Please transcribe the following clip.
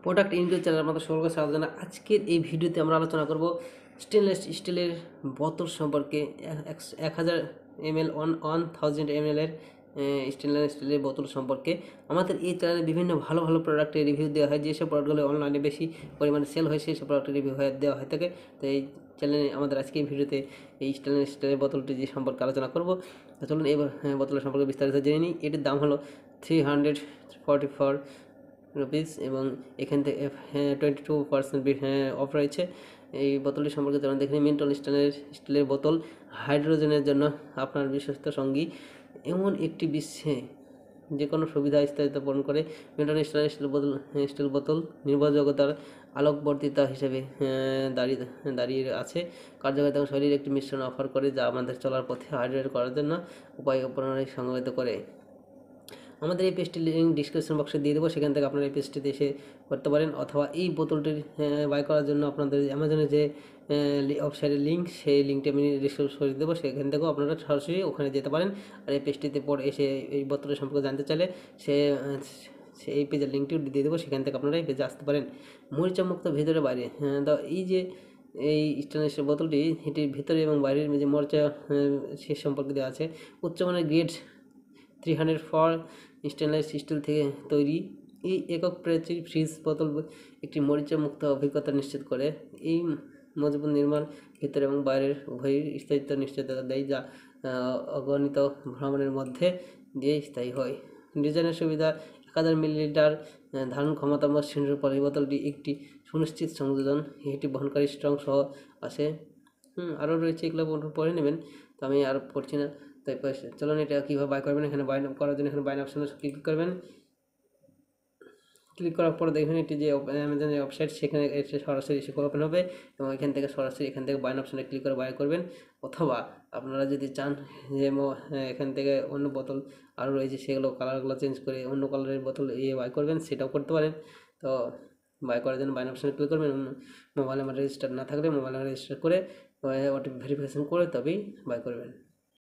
Product ইনভিউ channel আমাদের সকলকে স্বাগত জানাই। আজকের এই ভিডিওতে আমরা আলোচনা করব স্টেনলেস স্টিলের বোতল সম্পর্কে। 1000 ml 1000 ml এর স্টেনলেস স্টিলের বোতল সম্পর্কে। আমাদের এই চ্যানেলে বিভিন্ন ভালো ভালো প্রোডাক্টের রিভিউ দেওয়া হয়, যেসব প্রোডাক্টগুলো অনলাইনে বেশি পরিমাণে সেল হয় সেই সব প্রোডাক্টের রিভিউ দেওয়া হয়ে থাকে। তো এই চ্যানেলে আমাদের আজকে এই ভিডিওতে এই স্টেনলেস স্টিলের বোতলটি যে সম্পর্কে আলোচনা করব। চলুন এবার বোতলের সম্পর্কে বিস্তারিত জেনে নিই। এটির দাম হলো 344 রুপিস এবং এখান থেকে 22% অফ রয়েছে। এই বোতলটি সম্পর্কে যেমন দেখে নিই। মেন্টল স্টিলের বোতল হাইড্রোজেনের জন্য আপনার বিশ্বস্ত সঙ্গী। এমন একটি বিশ্বে যে কোনো সুবিধা স্থায়িত্ব পূরণ করে। মেন্টল স্টিল বোতল নির্ভরযোগ্যতার আলোকবর্তিতা হিসেবে দাঁড়িয়ে আছে। কার্যকারিতা এবং শৈলীর একটি মিশ্রণ অফার করে, যা আমাদের চলার পথে হাইড্রেট করার জন্য উপায় প্রণালী সংজ্ঞায়িত করে। আমাদের এই পেজটির লিঙ্ক ডিসক্রিপশন বক্সে দিয়ে দেবো, সেখান থেকে আপনারা এই পেজটিতে এসে করতে পারেন, অথবা এই বোতলটির বাই করার জন্য আপনাদের অ্যামাজনের যে ওয়েবসাইটের লিঙ্ক, সেই লিঙ্কটি আমি ডিসক্রিপশনে দেবো, সেখান থেকেও আপনারা সরাসরি ওখানে যেতে পারেন। আর এই পেজটিতে পরে এসে এই বোতলের সম্পর্কে জানতে চাইলে এই পেজের লিঙ্কটিও দিয়ে দেবো, সেখান থেকে আপনারা এই পেজে আসতে পারেন। মরিচামুক্ত ভিতরে বাইরে। এই যে এই স্টেনলেস বোতলটি, এটির ভিতরে এবং বাইরের যে মরিচা সে সম্পর্কে দেওয়া আছে। উচ্চমানের গ্রেড 304 স্টেনলেস স্টিল থেকে তৈরি এই একক ফ্রিজ বোতল একটি মরিচা মুক্ত অভিজ্ঞতা নিশ্চিত করে। এই মজবুত নির্মাণ ভিতরে এবং বাইরের উভয়ের স্থায়িত্ব নিশ্চয়তা দেয়, যা অগণিত ভ্রমণের মধ্যে দিয়ে স্থায়ী হয়। ডিজাইনের সুবিধা: 1000 মিলিলিটার ধারণ ক্ষমতা মসৃণের পরে এই বোতলটি একটি সুনিশ্চিত সংযোজন এটি বহনকারী স্ট্রং সহ আছে। আরও রয়েছে, এগুলো পরে নেবেন, তো আমি আর পড়ছি না। তাই চলুন এটা কীভাবে বাই করবেন। এখানে বাই করার জন্য এখানে বাইন অপশানে ক্লিক করবেন। ক্লিক করার পর দেখবেন এটি যে অ্যামাজনের ওয়েবসাইট, সেখানে এসে সরাসরি এসে ওপেন হবে এবং এখান থেকে সরাসরি এখান থেকে বাইন অপশানে ক্লিক করে বাই করবেন। অথবা আপনারা যদি চান যে এখান থেকে অন্য বোতল আরও রয়েছে, সেগুলো কালারগুলো চেঞ্জ করে অন্য কালারের বোতল বাই করবেন, সেটাও করতে পারেন। তো বাই করার জন্য বাইন অপশানে ক্লিক করবেন। মোবাইল নাম্বার রেজিস্টার না থাকলে মোবাইল নাম্বার রেজিস্টার করে ওটিপি ভেরিফিকেশন করে তবেই বাই করবেন।